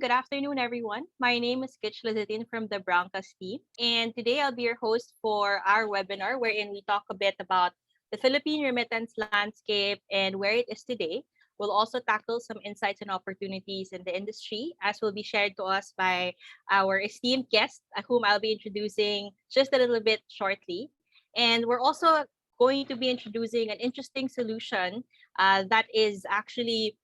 Good afternoon, everyone. My name is Kitch Lazatin from the Broncos team, and today I'll be your host for our webinar wherein we talk a bit about the Philippine remittance landscape and where it is today. We'll also tackle some insights and opportunities in the industry, as will be shared to us by our esteemed guest, whom I'll be introducing just a little bit shortly. And we're also going to be introducing an interesting solution that is actually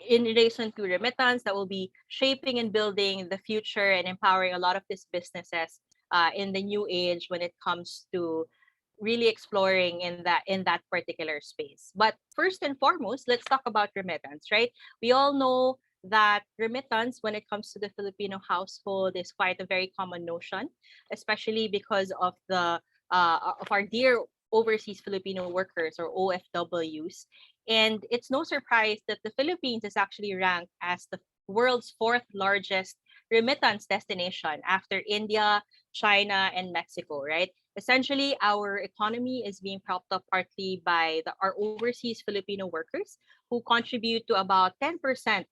in relation to remittance that will be shaping and building the future and empowering a lot of these businesses in the new age when it comes to really exploring in that particular space. But first and foremost, let's talk about remittance, right? We all know that remittance when it comes to the Filipino household is quite a very common notion, especially because of our dear overseas Filipino workers or OFWs. And it's no surprise that the Philippines is actually ranked as the world's fourth largest remittance destination after India, China, and Mexico, right? Essentially, our economy is being propped up partly by our overseas Filipino workers who contribute to about 10%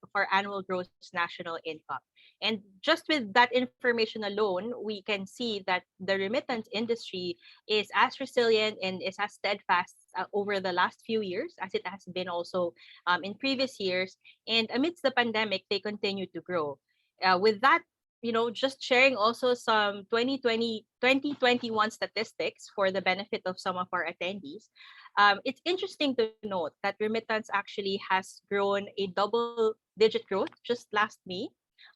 of our annual gross national income. And just with that information alone, we can see that the remittance industry is as resilient and is as steadfast over the last few years as it has been also in previous years. And amidst the pandemic, they continue to grow. With that, just sharing also some 2021 statistics for the benefit of some of our attendees. It's interesting to note that remittance actually has grown a double-digit growth just last May,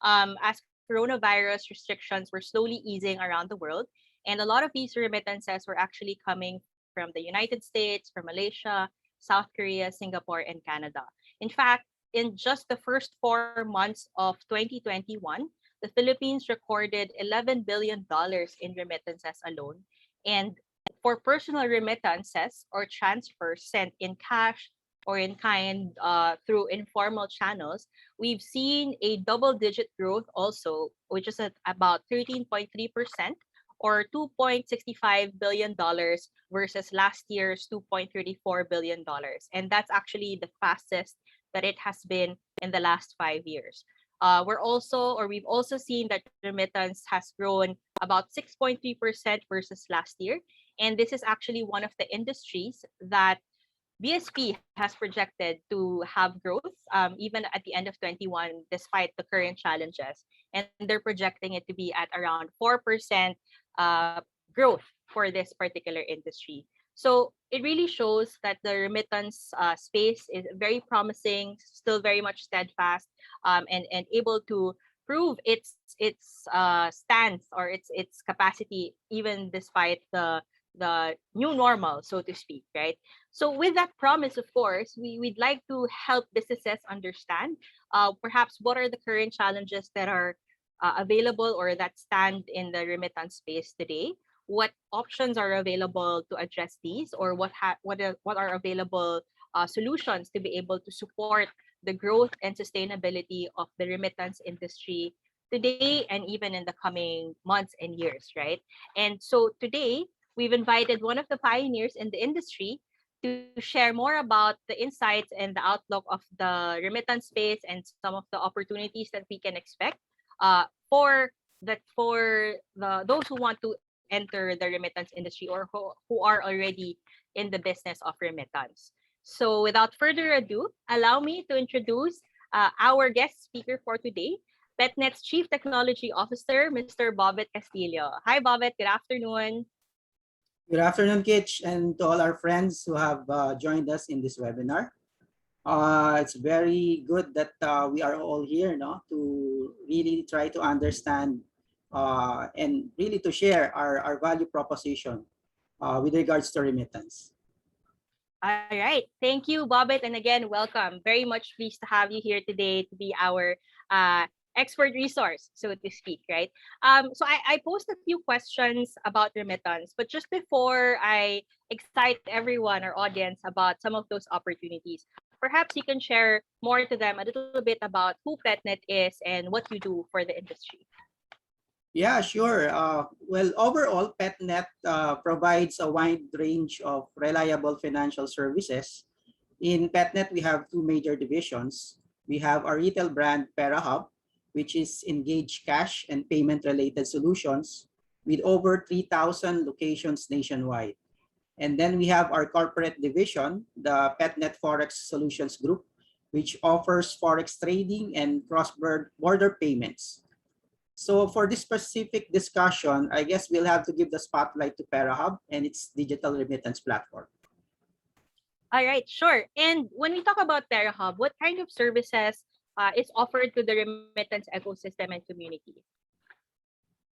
as coronavirus restrictions were slowly easing around the world. And a lot of these remittances were actually coming from the United States, from Malaysia, South Korea, Singapore, and Canada. In fact, in just the first 4 months of 2021, the Philippines recorded $11 billion in remittances alone. And for personal remittances or transfers sent in cash or in kind through informal channels, we've seen a double-digit growth also, which is at about 13.3% or $2.65 billion versus last year's $2.34 billion. And that's actually the fastest that it has been in the last 5 years. We've also seen that remittance has grown about 6.3% versus last year. And this is actually one of the industries that BSP has projected to have growth even at the end of 21, despite the current challenges. And they're projecting it to be at around 4% growth for this particular industry. So it really shows that the remittance space is very promising, still very much steadfast, and able to prove its stance or its capacity even despite the new normal, so to speak, right? So with that promise, of course, we'd like to help businesses understand perhaps what are the current challenges that are available or that stand in the remittance space today, what options are available to address these, or what are available solutions to be able to support the growth and sustainability of the remittance industry today and even in the coming months and years, right? And so today, we've invited one of the pioneers in the industry to share more about the insights and the outlook of the remittance space and some of the opportunities that we can expect for those who want to enter the remittance industry or who are already in the business of remittance. So without further ado, allow me to introduce our guest speaker for today, PetNet's Chief Technology Officer, Mr. Bobet Castillo. Hi, Bobet. Good afternoon. Good afternoon, Kitch, and to all our friends who have joined us in this webinar. It's very good that we are all here, to really try to understand and really to share our value proposition with regards to remittance. All right. Thank you, Bobet. And again, welcome. Very much pleased to have you here today to be our expert resource, so to speak, right? So I posed a few questions about remittance, but just before I excite everyone, our audience, about some of those opportunities, perhaps you can share more to them a little bit about who PetNet is and what you do for the industry. Yeah, sure. Well, overall, PetNet provides a wide range of reliable financial services. In PetNet, we have two major divisions. We have our retail brand, PERA HUB, which is Engage Cash and payment-related solutions with over 3,000 locations nationwide. And then we have our corporate division, the PetNet Forex Solutions Group, which offers Forex trading and cross-border payments. So for this specific discussion, I guess we'll have to give the spotlight to PERA HUB and its digital remittance platform. All right, sure. And when we talk about PERA HUB, what kind of services is offered to the remittance ecosystem and community?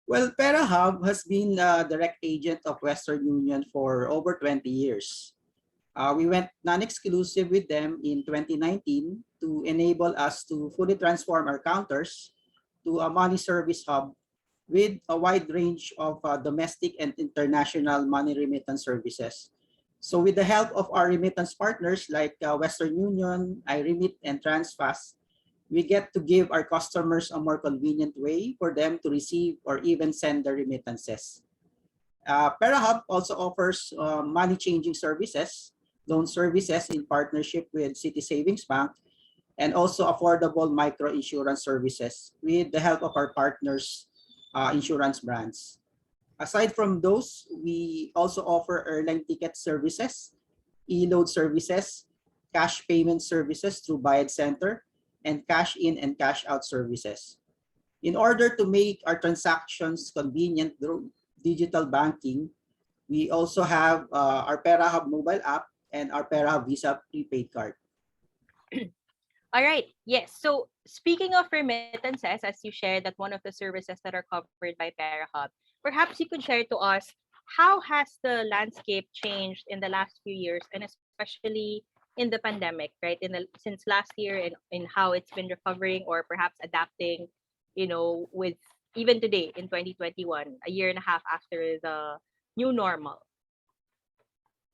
Well, PERA HUB has been a direct agent of Western Union for over 20 years. We went non-exclusive with them in 2019 to enable us to fully transform our counters to a money service hub with a wide range of domestic and international money remittance services. So with the help of our remittance partners like Western Union, iRemit, and TransFast, we get to give our customers a more convenient way for them to receive or even send their remittances. PERA HUB also offers money changing services, loan services in partnership with City Savings Bank, and also affordable micro insurance services with the help of our partners' insurance brands. Aside from those, we also offer airline ticket services, e-load services, cash payment services through Bayad Center, and cash in and cash out services. In order to make our transactions convenient through digital banking, we also have our PERA HUB mobile app and our PERA HUB Visa prepaid card. All right. Yes. So speaking of remittances, as you shared that one of the services that are covered by PERA HUB, perhaps you could share to us how has the landscape changed in the last few years, and especially in the pandemic, right? Since last year, and in how it's been recovering or perhaps adapting, with even today in 2021, a year and a half after the new normal.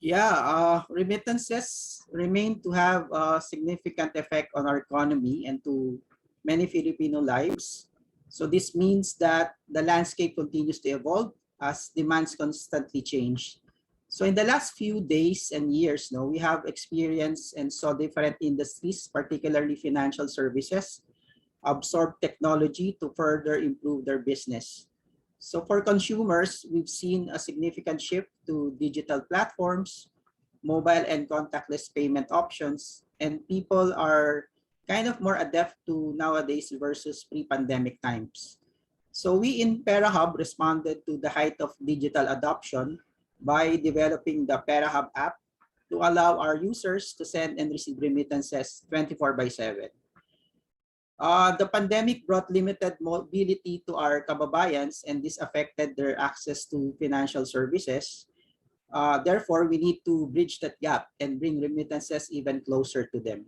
Yeah, remittances remain to have a significant effect on our economy and to many Filipino lives. So this means that the landscape continues to evolve as demands constantly change. So in the last few days and years, no, we have experienced and saw different industries, particularly financial services, absorb technology to further improve their business. So for consumers, we've seen a significant shift to digital platforms, mobile and contactless payment options, and people are kind of more adept to nowadays versus pre-pandemic times. So we in PERA HUB responded to the height of digital adoption by developing the PERA HUB app to allow our users to send and receive remittances 24 by 7. The pandemic brought limited mobility to our kababayans, and this affected their access to financial services. Therefore, we need to bridge that gap and bring remittances even closer to them.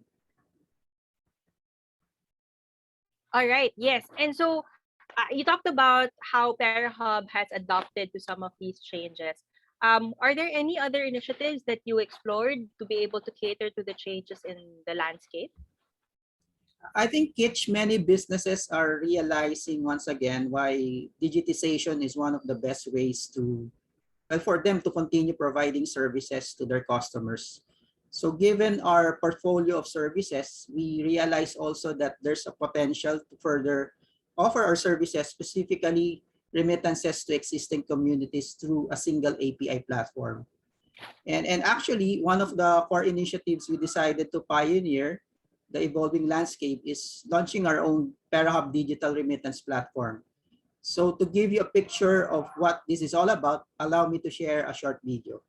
All right. Yes. And so you talked about how PERA HUB has adopted to some of these changes. Are there any other initiatives that you explored to be able to cater to the changes in the landscape? I think many businesses are realizing once again why digitization is one of the best ways to, well, for them to continue providing services to their customers. So given our portfolio of services, we realize also that there's a potential to further offer our services, specifically remittances to existing communities through a single API platform. And actually, one of the core initiatives we decided to pioneer the evolving landscape is launching our own PERA HUB digital remittance platform. So to give you a picture of what this is all about, allow me to share a short video.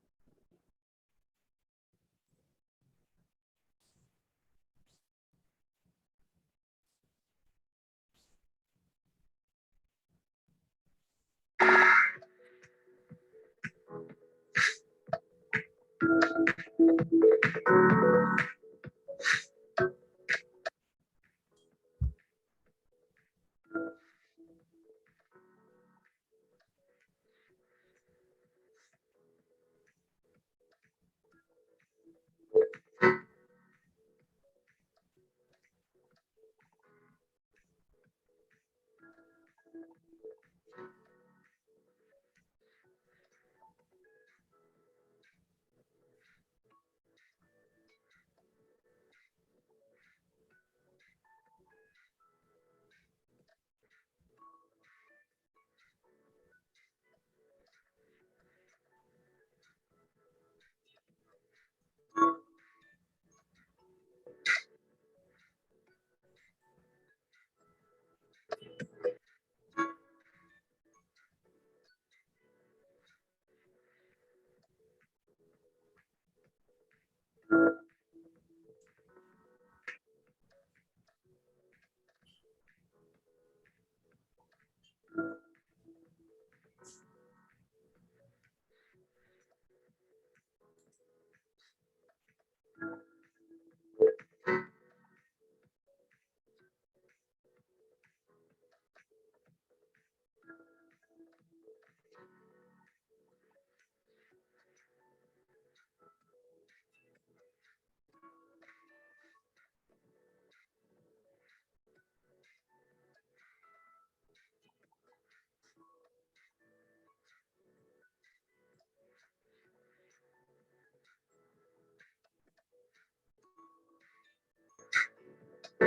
All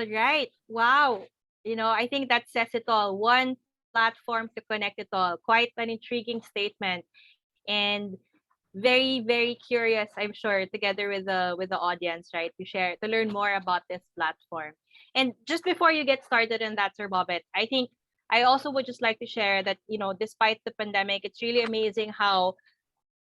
right. Wow. I think that says it all. One platform to connect it all. Quite an intriguing statement. And very, very curious, I'm sure, together with the audience, right? To learn more about this platform. And just before you get started on that, Sir Bobet, I think I also would just like to share that, despite the pandemic, it's really amazing how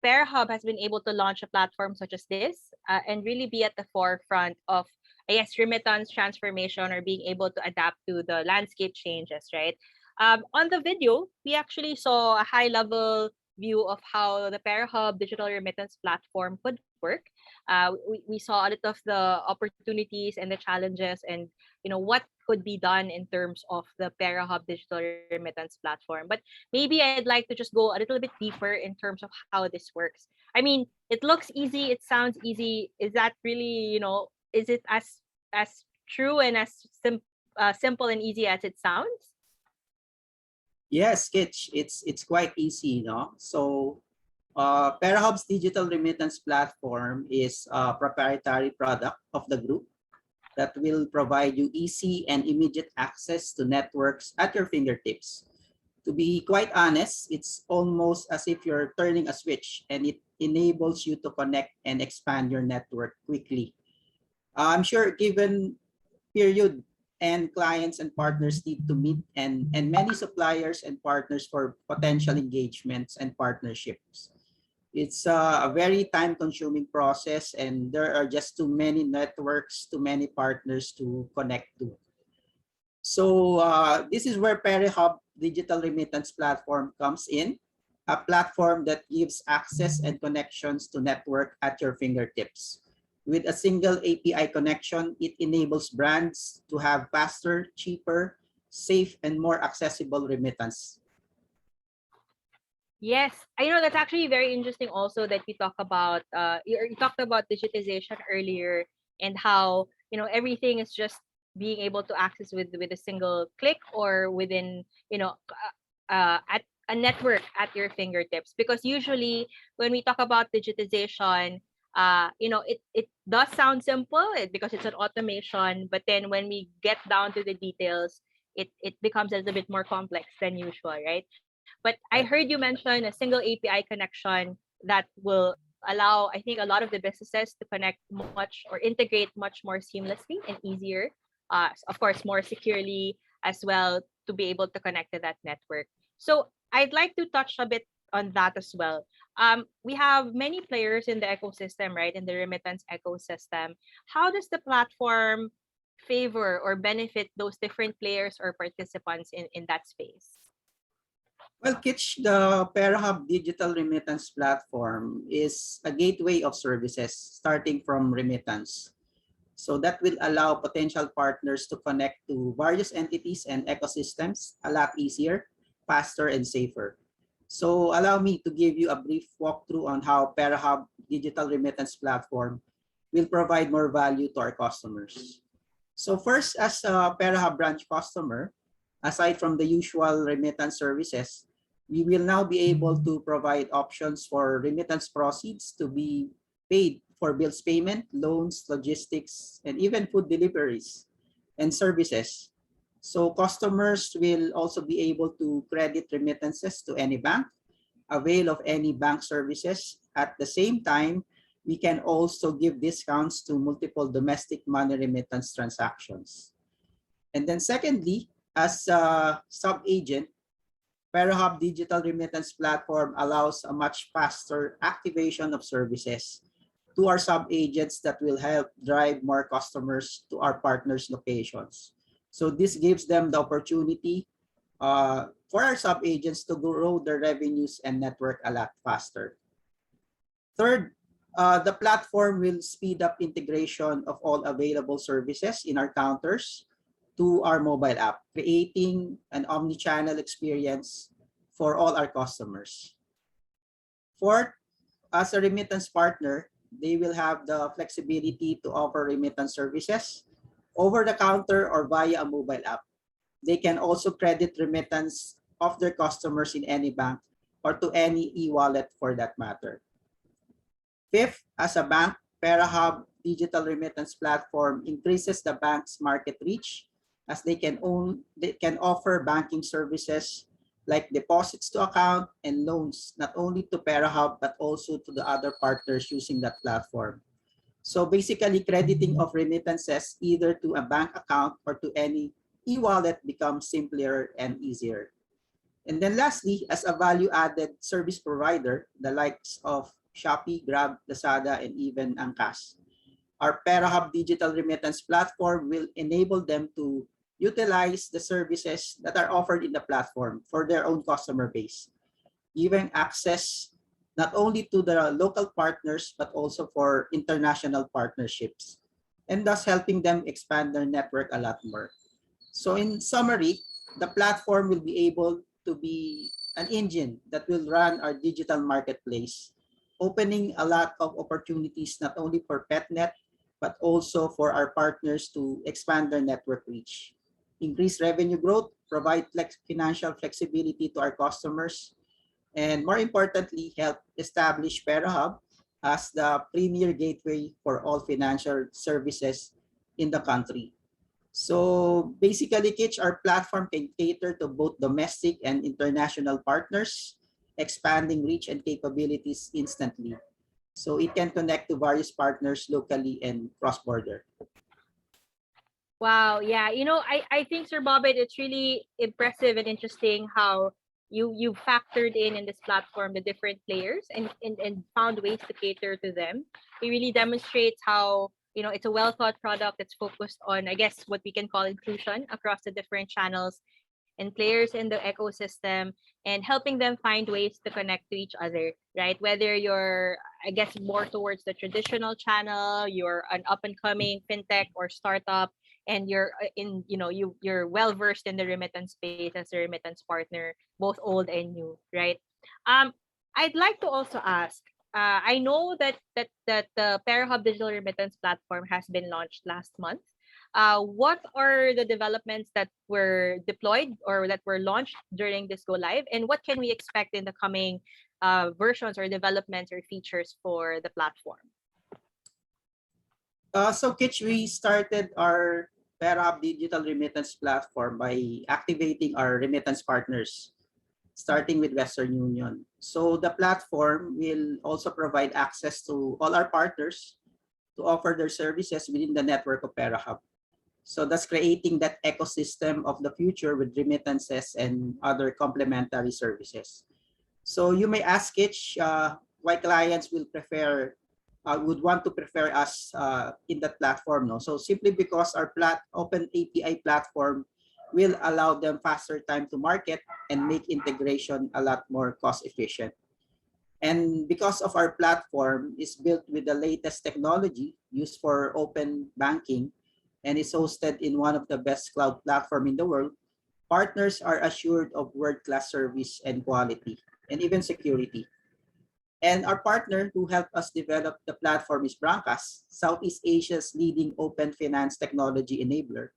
PERA HUB has been able to launch a platform such as this and really be at the forefront of, I guess, remittance transformation or being able to adapt to the landscape changes, right? On the video, we actually saw a high level view of how the PERA HUB digital remittance platform could work. We saw a lot of the opportunities and the challenges and what could be done in terms of the PERA HUB digital remittance platform. But maybe I'd like to just go a little bit deeper in terms of how this works. I mean, it looks easy, it sounds easy. Is that really, is it as true and as simple and easy as it sounds? Yes, Sketch, it's quite easy, So PeraHub's digital remittance platform is a proprietary product of the group that will provide you easy and immediate access to networks at your fingertips. To be quite honest, it's almost as if you're turning a switch and it enables you to connect and expand your network quickly. I'm sure given period and clients and partners need to meet and many suppliers and partners for potential engagements and partnerships. It's a very time consuming process and there are just too many networks, too many partners to connect to. So this is where PERA HUB Digital Remittance Platform comes in, a platform that gives access and connections to network at your fingertips. With a single API connection, it enables brands to have faster, cheaper, safe, and more accessible remittance. Yes, I know that's actually very interesting. Also, that you talk about you talked about digitization earlier and how everything is just being able to access with a single click or within at a network at your fingertips. Because usually when we talk about digitization, it does sound simple because it's an automation, but then when we get down to the details, it becomes a little bit more complex than usual, right? But I heard you mention a single API connection that will allow, I think, a lot of the businesses to connect much or integrate much more seamlessly and easier. Of course, more securely as well to be able to connect to that network. So I'd like to touch a bit on that as well. We have many players in the ecosystem, right? In the remittance ecosystem. How does the platform favor or benefit those different players or participants in that space? Well, Kitch, the PeraHub Digital Remittance Platform is a gateway of services starting from remittance. So that will allow potential partners to connect to various entities and ecosystems a lot easier, faster, and safer. So allow me to give you a brief walkthrough on how PeraHub Digital Remittance Platform will provide more value to our customers. So first, as a PeraHub branch customer, aside from the usual remittance services, we will now be able to provide options for remittance proceeds to be paid for bills payment, loans, logistics, and even food deliveries and services. So customers will also be able to credit remittances to any bank, avail of any bank services. At the same time, we can also give discounts to multiple domestic money remittance transactions. And then secondly, as a sub-agent, PeraHub Digital Remittance Platform allows a much faster activation of services to our sub-agents that will help drive more customers to our partners' locations. So this gives them the opportunity for our sub-agents to grow their revenues and network a lot faster. Third, the platform will speed up integration of all available services in our counters. to our mobile app, creating an omni-channel experience for all our customers. Fourth, as a remittance partner, they will have the flexibility to offer remittance services over the counter or via a mobile app. They can also credit remittance of their customers in any bank or to any e-wallet for that matter. Fifth, as a bank, PERA HUB Digital Remittance Platform increases the bank's market reach as they can offer banking services like deposits to account and loans, not only to PERA HUB but also to the other partners using that platform. So basically, crediting of remittances either to a bank account or to any e-wallet becomes simpler and easier. And then lastly, as a value-added service provider, the likes of Shopee, Grab, Lazada, and even Angkas, our PERA HUB Digital Remittance Platform will enable them to utilize the services that are offered in the platform for their own customer base, giving access not only to the local partners, but also for international partnerships, and thus helping them expand their network a lot more. So in summary, the platform will be able to be an engine that will run our digital marketplace, opening a lot of opportunities not only for PetNet, but also for our partners to expand their network reach, increase revenue growth, provide financial flexibility to our customers, and more importantly, help establish PERA HUB as the premier gateway for all financial services in the country. So basically, Kitch, our platform can cater to both domestic and international partners, expanding reach and capabilities instantly. So it can connect to various partners locally and cross-border. Wow, yeah. I think, Sir Bobet, it's really impressive and interesting how you factored in this platform the different players and found ways to cater to them. It really demonstrates how it's a well thought product that's focused on, I guess, what we can call inclusion across the different channels and players in the ecosystem, and helping them find ways to connect to each other, right? Whether you're, I guess, more towards the traditional channel, you're an up and coming fintech or startup, and you're you're well versed in the remittance space as a remittance partner, both old and new, right? um I'd like to also ask, I know that the PERA HUB Digital Remittance Platform has been launched last month. What are the developments that were deployed or that were launched during this go live, and what can we expect in the coming versions or developments or features for the platform? So Kitch, we started our PERA HUB Digital Remittance Platform by activating our remittance partners, starting with Western Union. So the platform will also provide access to all our partners to offer their services within the network of PERA HUB. So that's creating that ecosystem of the future with remittances and other complementary services. So you may ask Kitch why clients would want to prefer us in that platform. No? So simply because our open API platform will allow them faster time to market and make integration a lot more cost efficient. And because of our platform is built with the latest technology used for open banking and is hosted in one of the best cloud platform in the world, partners are assured of world-class service and quality and even security. And our partner who helped us develop the platform is Broncos, Southeast Asia's leading open finance technology enabler.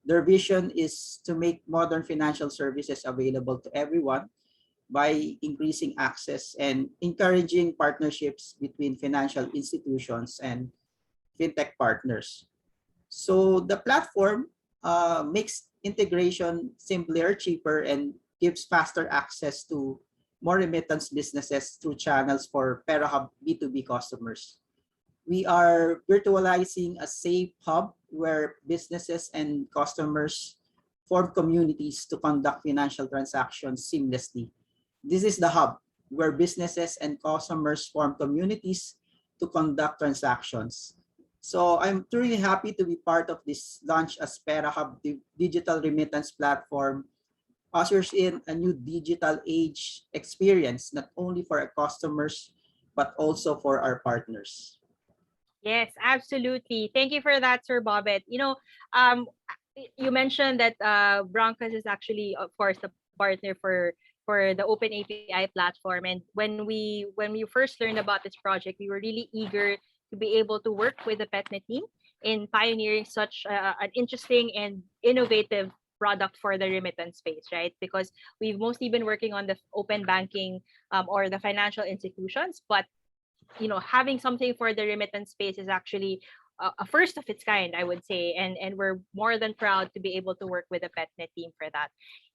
Their vision is to make modern financial services available to everyone by increasing access and encouraging partnerships between financial institutions and fintech partners. So the platform makes integration simpler, cheaper, and gives faster access to more remittance businesses through channels for PERA HUB B2B customers. We are virtualizing a safe hub where businesses and customers form communities to conduct financial transactions seamlessly. This is the hub where businesses and customers form communities to conduct transactions. So I'm truly happy to be part of this launch as PERA HUB Digital Remittance Platform ushers in a new digital age experience, not only for our customers, but also for our partners. Yes, absolutely. Thank you for that, Sir Bobet. Um, you mentioned that Broncos is actually, of course, the partner for the Open API platform. And when we first learned about this project, we were really eager to be able to work with the PetNet team in pioneering such an interesting and innovative product for the remittance space, right? Because we've mostly been working on the open banking or the financial institutions, but having something for the remittance space is actually a first of its kind, I would say, and we're more than proud to be able to work with the PetNet team for that.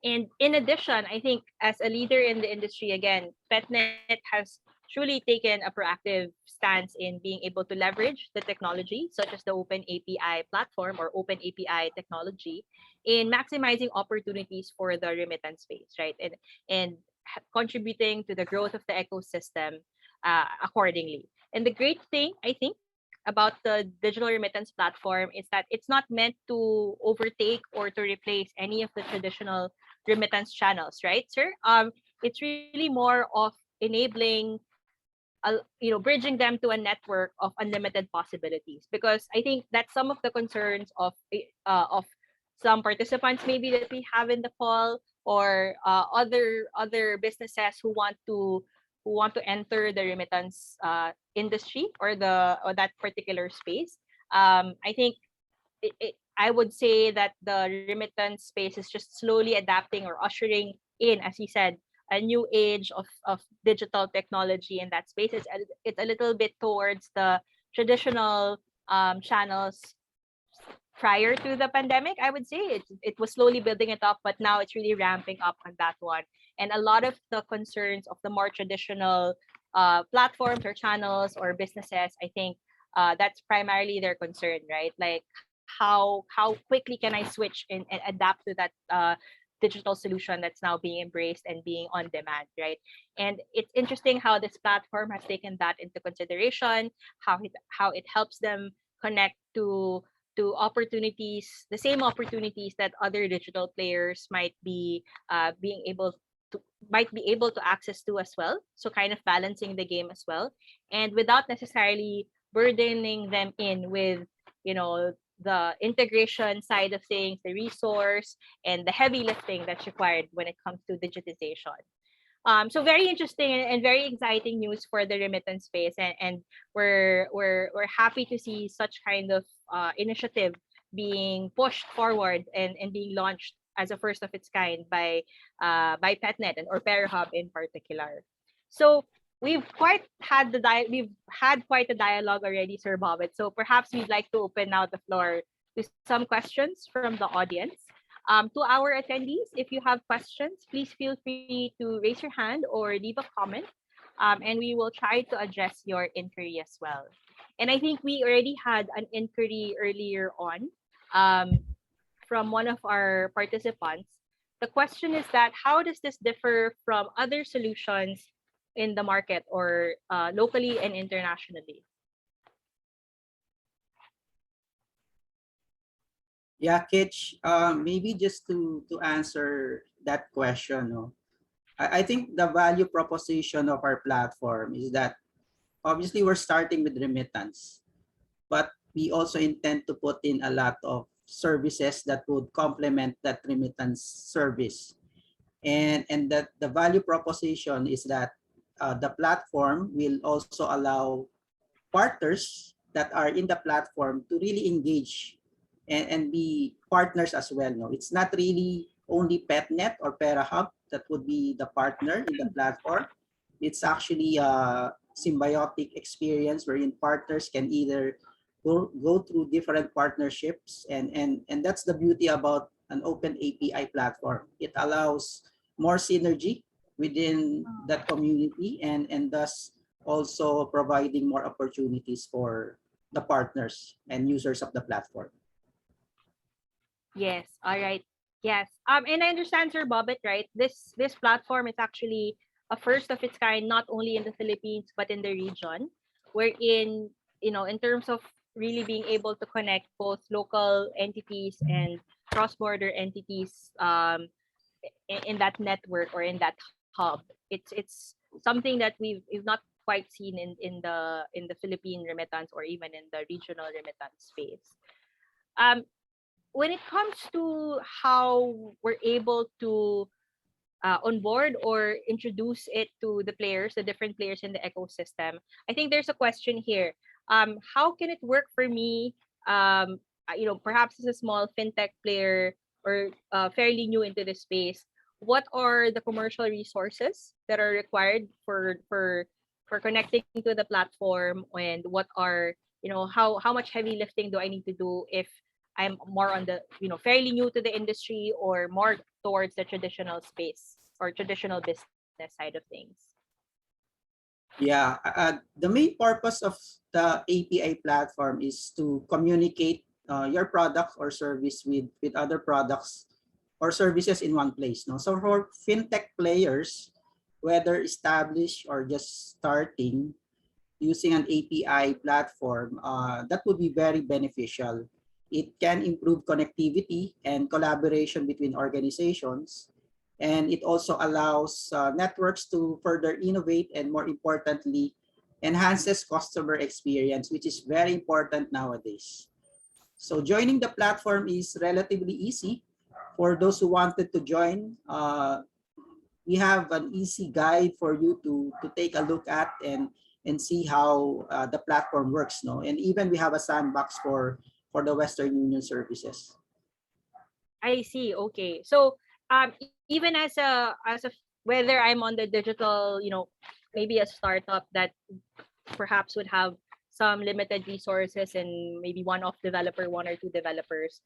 And in addition, I think as a leader in the industry, again, PetNet has truly taken a proactive stance in being able to leverage the technology, such as the Open API platform or Open API technology, in maximizing opportunities for the remittance space, right? And contributing to the growth of the ecosystem accordingly. And the great thing, I think, about the digital remittance platform is that it's not meant to overtake or to replace any of the traditional remittance channels, right, sir? It's really more of enabling, bridging them to a network of unlimited possibilities. Because I think that's some of the concerns of some participants maybe that we have in the call, or other businesses who want to enter the remittance industry, or that particular space. I think I would say that the remittance space is just slowly adapting or ushering in, as you said, a new age of digital technology in that space. It's a little bit towards the traditional channels prior to the pandemic. I would say it was slowly building it up, but now it's really ramping up on that one. And a lot of the concerns of the more traditional platforms or channels or businesses, I think that's primarily their concern, right? Like how quickly can I switch and adapt to that digital solution that's now being embraced and being on demand, right? And it's interesting how this platform has taken that into consideration, how it helps them connect to opportunities, the same opportunities that other digital players being able to might be able to access to as well. So kind of balancing the game as well, and without necessarily burdening them in with the integration side of things, the resource, and the heavy lifting that's required when it comes to digitization. So very interesting and very exciting news for the remittance space, and we're happy to see such kind of initiative being pushed forward and being launched as a first of its kind by PetNet and or PERA HUB in particular. So we've had quite a dialogue already, Sir Bobbitt. So perhaps we'd like to open now the floor to some questions from the audience. To our attendees, if you have questions, please feel free to raise your hand or leave a comment, and we will try to address your inquiry as well. And I think we already had an inquiry earlier on from one of our participants. The question is that how does this differ from other solutions in the market or locally and internationally? Yeah, Kitch, maybe just to answer that question, no? I think the value proposition of our platform is that obviously we're starting with remittance, but we also intend to put in a lot of services that would complement that remittance service. And that the value proposition is that the platform will also allow partners that are in the platform to really engage and be partners as well. No, it's not really only PetNet or PERA HUB that would be the partner in the platform. It's actually a symbiotic experience wherein partners can either go through different partnerships, and that's the beauty about an open API platform. It allows more synergy within that community, and thus also providing more opportunities for the partners and users of the platform. Yes. All right. Yes. And I understand, Sir Bobbitt, right? This platform is actually a first of its kind, not only in the Philippines but in the region, wherein in terms of really being able to connect both local entities and cross-border entities in that network or in that hub. It's something that we've not quite seen in the Philippine remittance or even in the regional remittance space. Um, when it comes to how we're able to onboard or introduce it to the players, the different players in the ecosystem, I think there's a question here. How can it work for me? Perhaps as a small fintech player or fairly new into this space, what are the commercial resources that are required for connecting to the platform, and what are how much heavy lifting do I need to do if I'm more on the fairly new to the industry or more towards the traditional space or traditional business side of things. Yeah, the main purpose of the API platform is to communicate your product or service with other products or services in one place. No, so for fintech players, whether established or just starting, using an API platform, that would be very beneficial. It can improve connectivity and collaboration between organizations. And it also allows networks to further innovate and, more importantly, enhances customer experience, which is very important nowadays. So joining the platform is relatively easy. For those who wanted to join, we have an easy guide for you to take a look at and see how the platform works, no? And even we have a sandbox for the Western Union services. I see. Okay. So even as a whether I'm on the digital, maybe a startup that perhaps would have some limited resources and maybe one or two developers,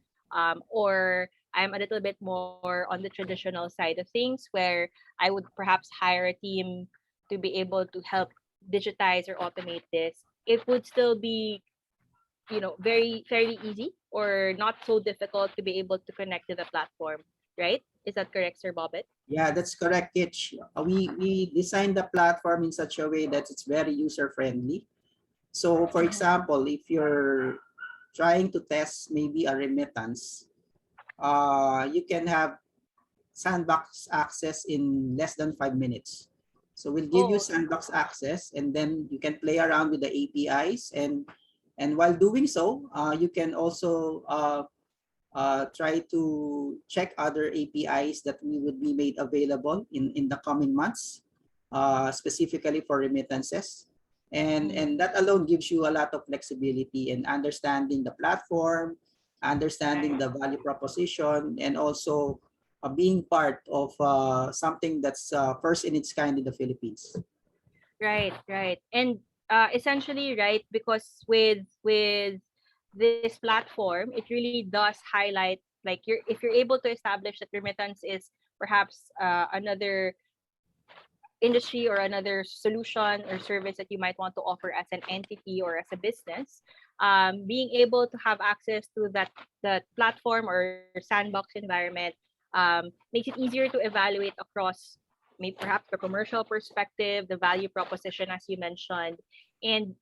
or I'm a little bit more on the traditional side of things where I would perhaps hire a team to be able to help digitize or automate this. It would still be very fairly easy or not so difficult to be able to connect to the platform, right? Is that correct, Sir Bobbit? Yeah, that's correct, Kitch. We designed the platform in such a way that it's very user friendly. So for Mhm. example, if you're trying to test maybe a remittance, you can have sandbox access in less than 5 minutes. So we'll give you Oh, okay. sandbox access, and then you can play around with the APIs, and while doing so, you can also try to check other APIs that we would be made available in the coming months, specifically for remittances. Mm. And that alone gives you a lot of flexibility in understanding the platform, understanding Right. the value proposition, and also being part of something that's first in its kind in the Philippines. Right, right. And essentially, right, because with this platform, it really does highlight like if you're able to establish that remittance is perhaps another industry or another solution or service that you might want to offer as an entity or as a business, being able to have access to that platform or sandbox environment makes it easier to evaluate across maybe perhaps the commercial perspective, the value proposition as you mentioned, and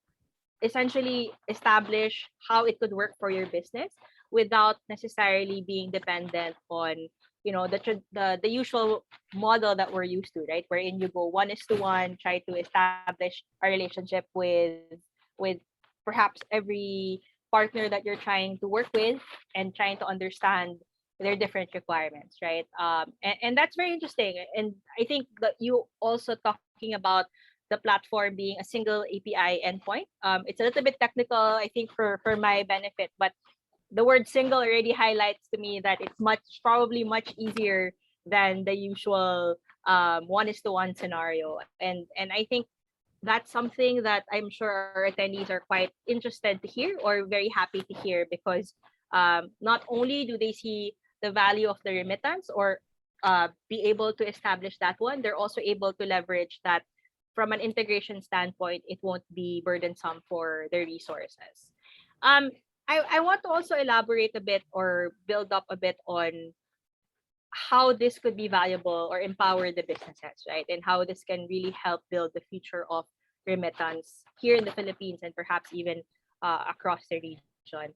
essentially establish how it could work for your business without necessarily being dependent on the usual model that we're used to, right, wherein you go one is to one, try to establish a relationship with perhaps every partner that you're trying to work with and trying to understand their different requirements, right? And that's very interesting, and I think that you also talking about the platform being a single API endpoint. It's a little bit technical, I think, for my benefit, but the word single already highlights to me that it's probably much easier than the usual one is to one scenario. And I think that's something that I'm sure our attendees are quite interested to hear or very happy to hear because not only do they see the value of the remittance or be able to establish that one, they're also able to leverage that from an integration standpoint. It won't be burdensome for their resources. Um, I want to also elaborate a bit or build up a bit on how this could be valuable or empower the businesses, right? And how this can really help build the future of remittance here in the Philippines and perhaps even across the region.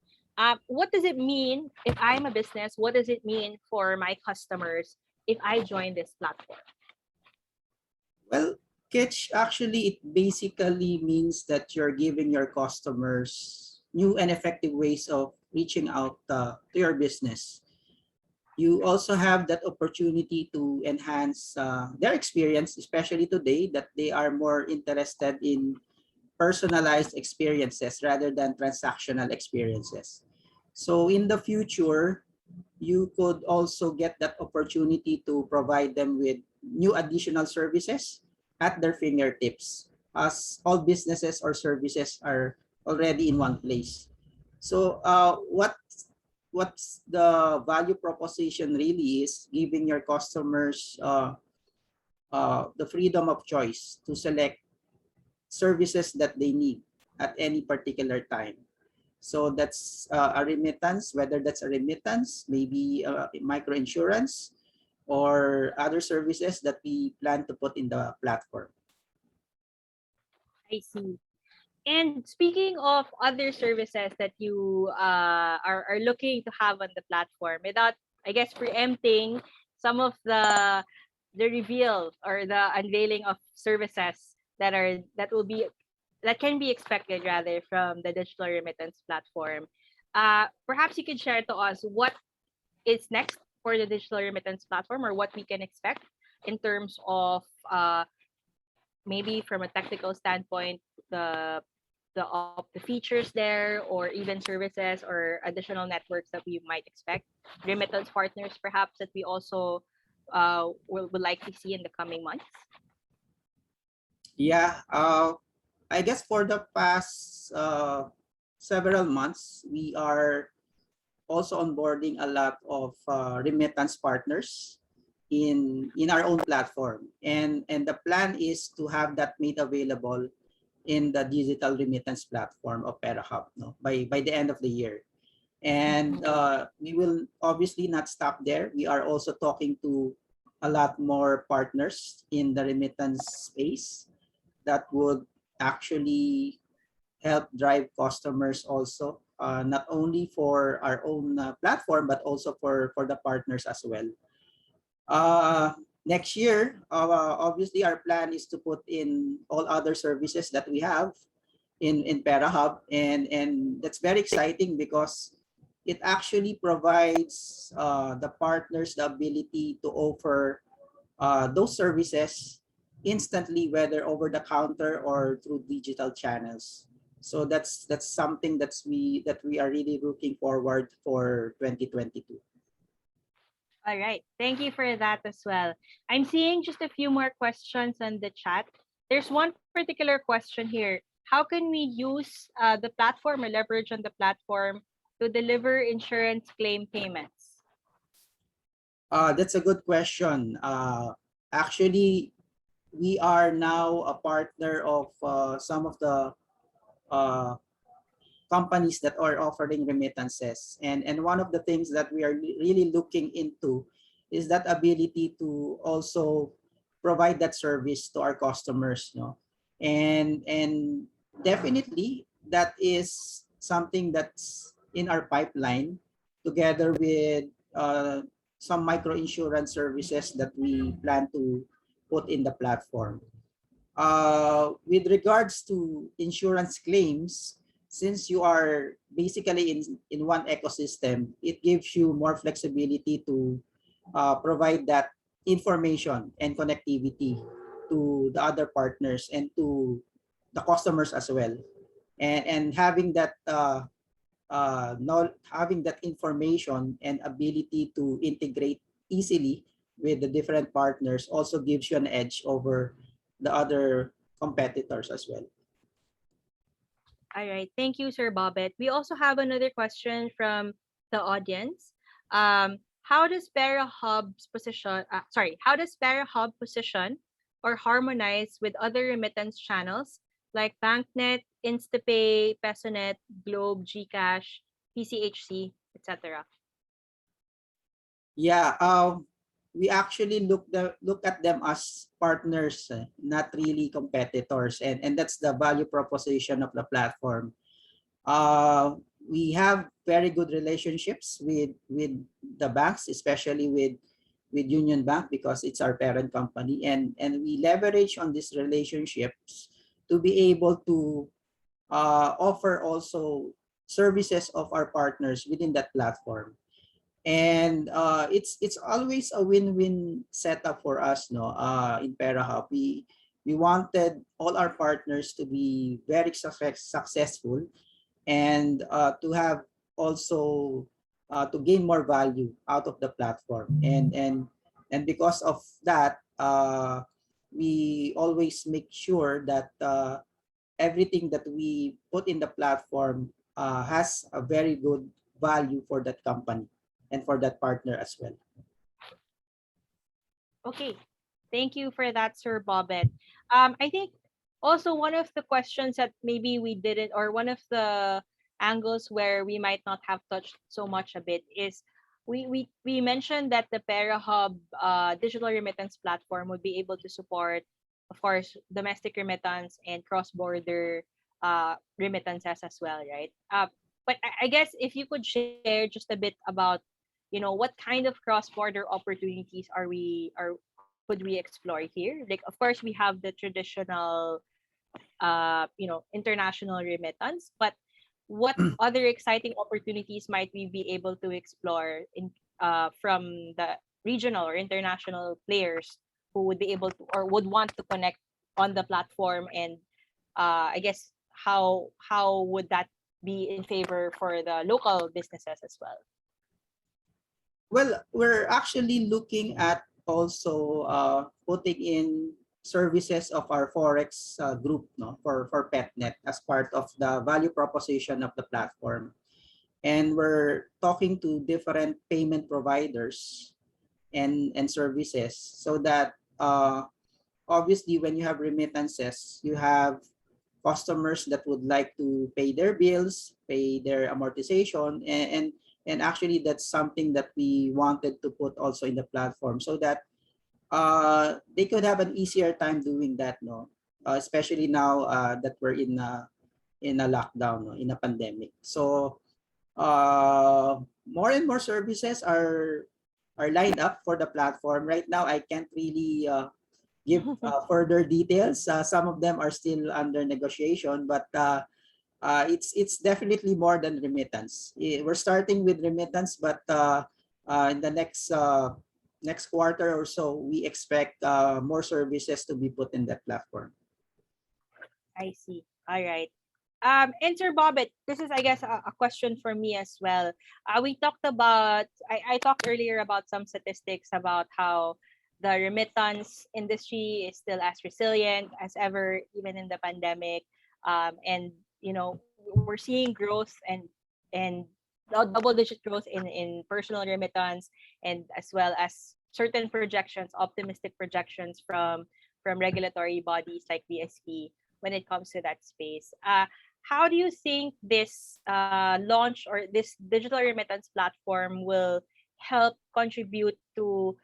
What does it mean if I'm a business? What does it mean for my customers if I join this platform? Well, Kitch, actually, it basically means that you're giving your customers new and effective ways of reaching out to your business. You also have that opportunity to enhance their experience, especially today that they are more interested in personalized experiences rather than transactional experiences. So in the future, you could also get that opportunity to provide them with new additional services at their fingertips, as all businesses or services are already in one place. So what's the value proposition really is giving your customers the freedom of choice to select services that they need at any particular time. So that's a remittance, whether that's a remittance, maybe micro insurance, or other services that we plan to put in the platform. I see. And speaking of other services that you are looking to have on the platform, without, I guess, preempting some of the reveal or the unveiling of services that can be expected rather from the digital remittance platform. Perhaps you could share to us what is next for the digital remittance platform, or what we can expect in terms of maybe from a technical standpoint, the features there, or even services or additional networks that we might expect, remittance partners perhaps that we also will likely see in the coming months. Yeah, I guess for the past several months, we are also onboarding a lot of remittance partners in our own platform, and the plan is to have that made available in the digital remittance platform of PERA HUB, no, by the end of the year. And we will obviously not stop there. We are also talking to a lot more partners in the remittance space that would actually help drive customers also, not only for our own platform, but also for the partners as well. Next year, obviously our plan is to put in all other services that we have in PERA HUB, and that's very exciting because it actually provides the partners the ability to offer those services instantly, whether over the counter or through digital channels. So that's something that we are really looking forward for 2022. All right. Thank you for that as well. I'm seeing just a few more questions on the chat. There's one particular question here. How can we use the platform or leverage on the platform to deliver insurance claim payments? That's a good question. Actually, we are now a partner of some of the uh, companies that are offering remittances. And one of the things that we are really looking into is that ability to also provide that service to our customers. No? And definitely that is something that's in our pipeline, together with some micro insurance services that we plan to put in the platform. With regards to insurance claims, since you are basically in one ecosystem, it gives you more flexibility to provide that information and connectivity to the other partners and to the customers as well. And having that having that information and ability to integrate easily with the different partners also gives you an edge over the other competitors as well. All right. Thank you, Sir Bobet. We also have another question from the audience. How does PERA Hub position or harmonize with other remittance channels like BankNet, InstaPay, PesoNet, Globe, GCash, PCHC, etc.? Yeah, we actually look at them as partners, not really competitors, and that's the value proposition of the platform. We have very good relationships with the banks, especially with Union Bank, because it's our parent company, and we leverage on these relationships to be able to offer also services of our partners within that platform. And it's always a win-win setup for us, no. In PERA HUB, we wanted all our partners to be very successful, and to have also to gain more value out of the platform. And because of that, we always make sure that everything that we put in the platform has a very good value for that company and for that partner as well. Okay, thank you for that, Sir Bobet. I think also one of the questions that maybe we didn't, or one of the angles where we might not have touched so much a bit is we mentioned that the PERA Hub digital remittance platform would be able to support, of course, domestic remittance and cross-border remittances as well, right? But I guess if you could share just a bit about, what kind of cross-border opportunities are could we explore here? Like, of course, we have the traditional, international remittance, but what other exciting opportunities might we be able to explore from the regional or international players who would be able to or would want to connect on the platform? And I guess how would that be in favor for the local businesses as well? Well, we're actually looking at also putting in services of our Forex group, no, for PetNet as part of the value proposition of the platform. And we're talking to different payment providers and services, so that obviously when you have remittances, you have customers that would like to pay their bills, pay their amortization, and actually that's something that we wanted to put also in the platform, so that they could have an easier time doing that, no, especially now that we're in a lockdown, no, in a pandemic. So more and more services are lined up for the platform. Right now, I can't really give further details. Some of them are still under negotiation, but it's definitely more than remittance. We're starting with remittance, but in the next quarter or so, we expect more services to be put in that platform. I see. All right. And Sir Bobet, this is, I guess, a question for me as well. We talked about, I talked earlier about some statistics about how the remittance industry is still as resilient as ever, even in the pandemic. And, we're seeing growth and double-digit growth in personal remittance, and as well as certain projections, optimistic projections from regulatory bodies like BSP when it comes to that space. How do you think this launch or this digital remittance platform will help contribute to,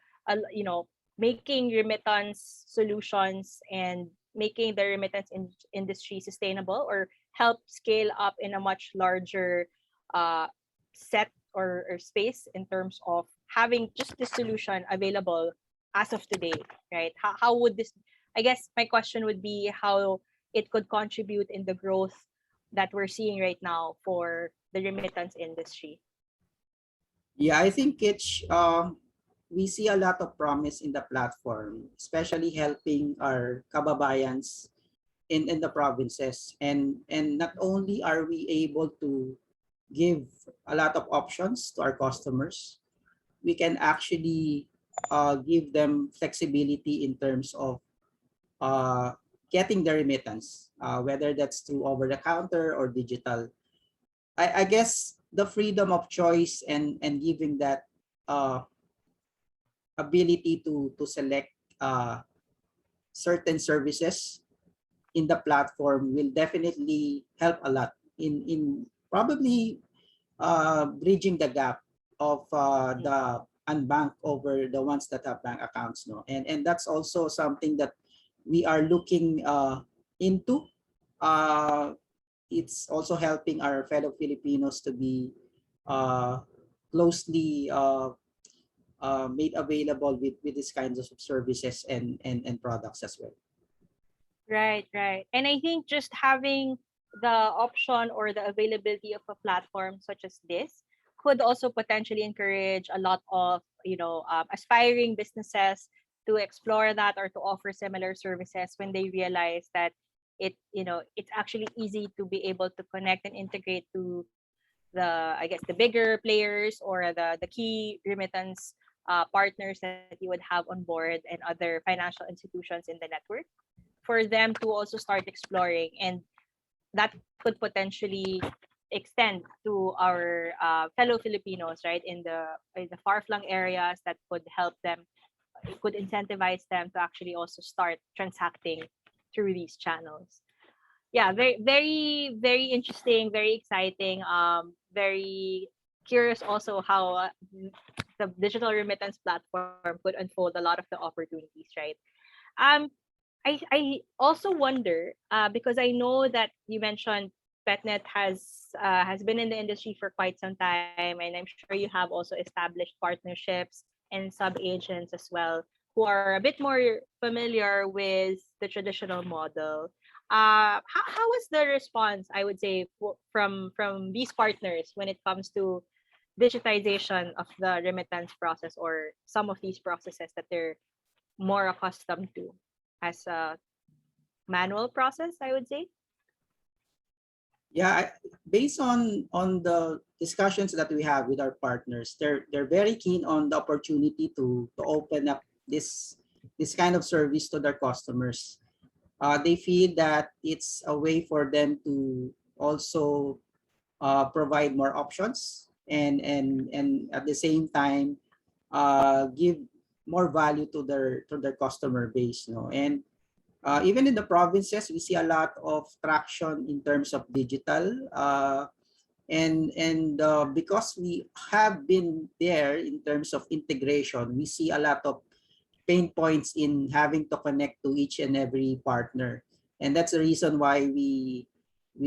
making remittance solutions and making the remittance industry sustainable, or help scale up in a much larger set or space in terms of having just this solution available as of today, right? How would this, I guess my question would be how it could contribute in the growth that we're seeing right now for the remittance industry. Yeah, I think we see a lot of promise in the platform, especially helping our kababayans in the provinces. And not only are we able to give a lot of options to our customers, we can actually give them flexibility in terms of getting the remittance, whether that's through over the counter or digital. I guess the freedom of choice and giving that ability to select certain services in the platform will definitely help a lot in probably bridging the gap of the unbanked over the ones that have bank accounts, no. And that's also something that we are looking into. It's also helping our fellow Filipinos to be closely made available with these kinds of services and products as well. Right. And I think just having the option or the availability of a platform such as this could also potentially encourage a lot of aspiring businesses to explore that or to offer similar services when they realize that it's actually easy to be able to connect and integrate to the bigger players or the key remittance partners that you would have on board and other financial institutions in the network for them to also start exploring, and that could potentially extend to our fellow Filipinos, right, in the far-flung areas. That could help them, it could incentivize them to actually also start transacting through these channels. Yeah, very, very, very interesting, very exciting. Very curious also how the digital remittance platform could unfold a lot of the opportunities, right? Um, I also wonder because I know that you mentioned PetNet has been in the industry for quite some time, and I'm sure you have also established partnerships and sub agents as well who are a bit more familiar with the traditional model. How was the response? I would say from these partners when it comes to digitization of the remittance process or some of these processes that they're more accustomed to as a manual process, I would say. Yeah, based on the discussions that we have with our partners, they're very keen on the opportunity to open up this kind of service to their customers. They feel that it's a way for them to also provide more options, and at the same time give more value to their customer base, you know. And even in the provinces, we see a lot of traction in terms of digital. And because we have been there in terms of integration, we see a lot of pain points in having to connect to each and every partner. And that's the reason why we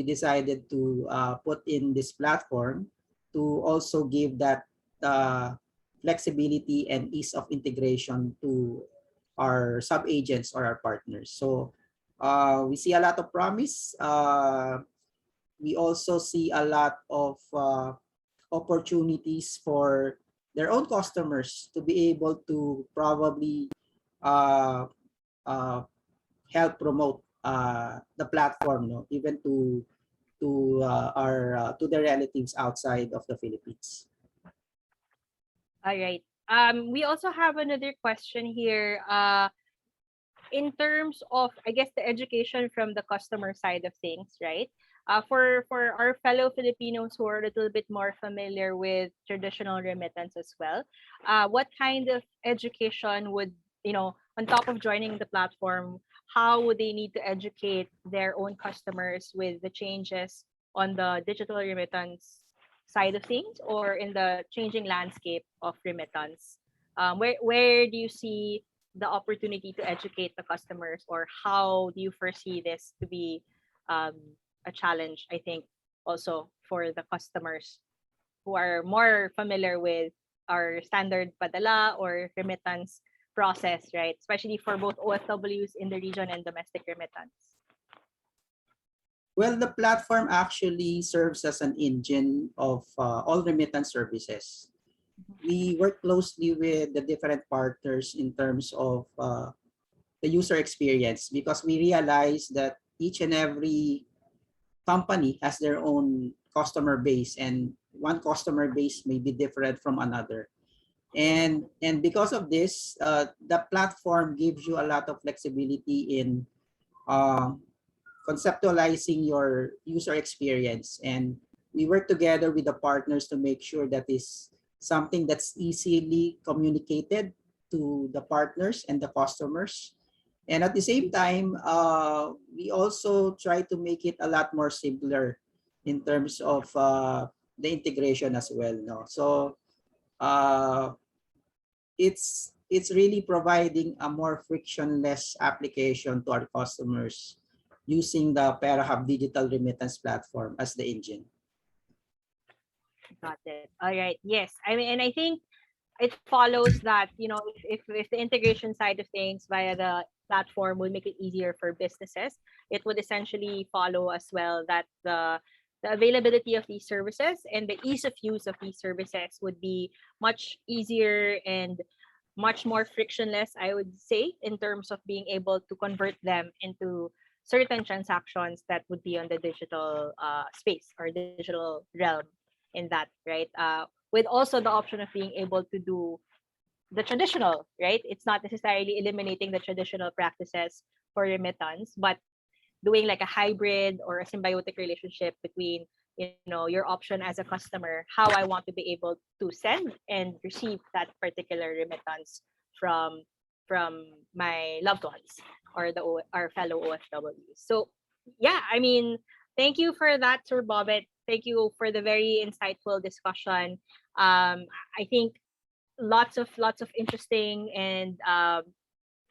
decided to put in this platform to also give that flexibility and ease of integration to our sub agents or our partners. So we see a lot of promise. We also see a lot of opportunities for their own customers to be able to probably uh, uh, help promote the platform, no, even to the relatives outside of the Philippines. All right. We also have another question here. In terms of, I guess, the education from the customer side of things, right? For our fellow Filipinos who are a little bit more familiar with traditional remittance as well, what kind of education would, on top of joining the platform, how would they need to educate their own customers with the changes on the digital remittance side of things or in the changing landscape of remittance? Where do you see the opportunity to educate the customers, or how do you foresee this to be um, a challenge, I think, also for the customers who are more familiar with our standard padala or remittance process, right? Especially for both OFWs in the region and domestic remittance. Well, the platform actually serves as an engine of all remittance services. We work closely with the different partners in terms of the user experience, because we realize that each and every company has their own customer base, and one customer base may be different from another. And because of this, the platform gives you a lot of flexibility in uh, conceptualizing your user experience. And we work together with the partners to make sure that is something that's easily communicated to the partners and the customers. And at the same time, we also try to make it a lot more simpler in terms of the integration as well. No? So uh, it's really providing a more frictionless application to our customers using the PERA HUB Digital Remittance Platform as the engine. Got it. All right. Yes. I mean, and I think it follows that, if the integration side of things via the platform will make it easier for businesses, it would essentially follow as well that the availability of these services and the ease of use of these services would be much easier and much more frictionless, I would say, in terms of being able to convert them into certain transactions that would be on the digital space or digital realm in that, right? With also the option of being able to do the traditional, right? It's not necessarily eliminating the traditional practices for remittance, but doing like a hybrid or a symbiotic relationship between, your option as a customer, how I want to be able to send and receive that particular remittance from my loved ones or our fellow OFWs. So yeah, I mean, thank you for that, Sir Bobbitt. Thank you for the very insightful discussion. I think lots of interesting and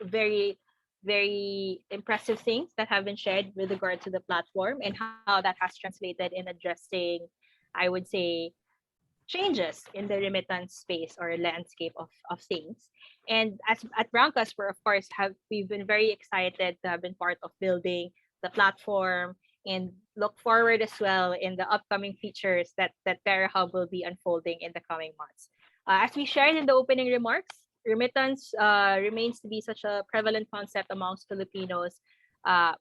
very very impressive things that have been shared with regard to the platform and how that has translated in addressing, I would say, changes in the remittance space or landscape of things. And as at Broncos, we've been very excited to have been part of building the platform and look forward as well in the upcoming features that PERA HUB will be unfolding in the coming months. As we shared in the opening remarks, remittance remains to be such a prevalent concept amongst Filipinos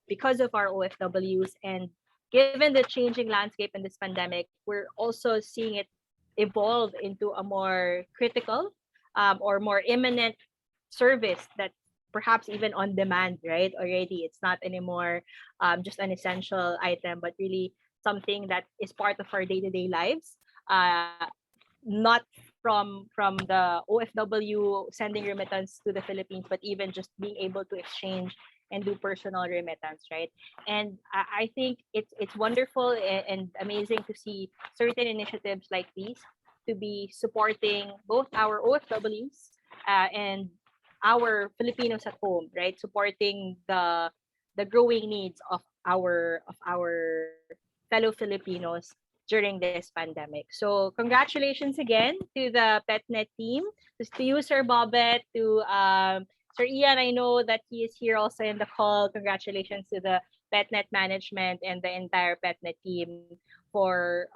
because of our OFWs. And given the changing landscape in this pandemic, we're also seeing it evolve into a more critical or more imminent service that perhaps even on demand, right? Already, it's not anymore just an essential item, but really something that is part of our day-to-day lives. Not from the OFW sending remittance to the Philippines, but even just being able to exchange and do personal remittance, right? And I think it's wonderful and amazing to see certain initiatives like these to be supporting both our OFWs and our Filipinos at home, right? Supporting the growing needs of our fellow Filipinos during this pandemic. So congratulations again to the PetNet team, to you, Sir Bobet, to Sir Ian. I know that he is here also in the call. Congratulations to the PetNet management and the entire PetNet team for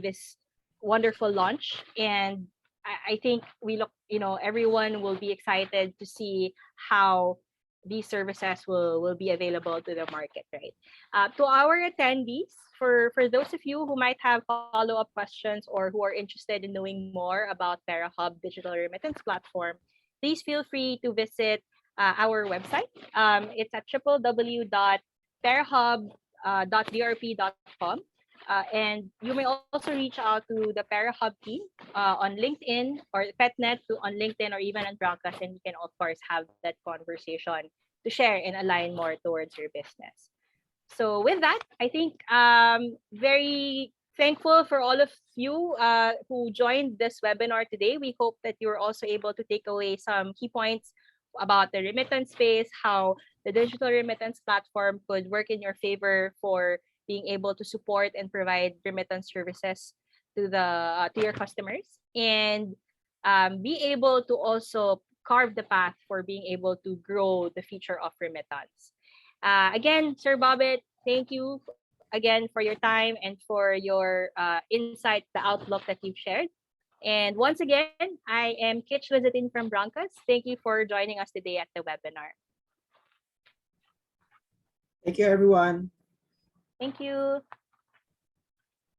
this wonderful launch. And I think everyone will be excited to see how these services will be available to the market, right? To our attendees, for those of you who might have follow-up questions or who are interested in knowing more about PERA HUB Digital Remittance Platform, please feel free to visit our website. It's at www.perahub.drp.com. And you may also reach out to the PERA HUB team on LinkedIn or PetNet on LinkedIn or even on Broncos, and we can of course have that conversation to share and align more towards your business. So with that, I think very thankful for all of you who joined this webinar today. We hope that you were also able to take away some key points about the remittance space, how the digital remittance platform could work in your favor for being able to support and provide remittance services to your customers, and be able to also carve the path for being able to grow the future of remittance. Again, Sir Bobbitt, thank you again for your time and for your insight, the outlook that you've shared. And once again, I am Kitch Lizatin from Broncos. Thank you for joining us today at the webinar. Thank you, everyone. Thank you.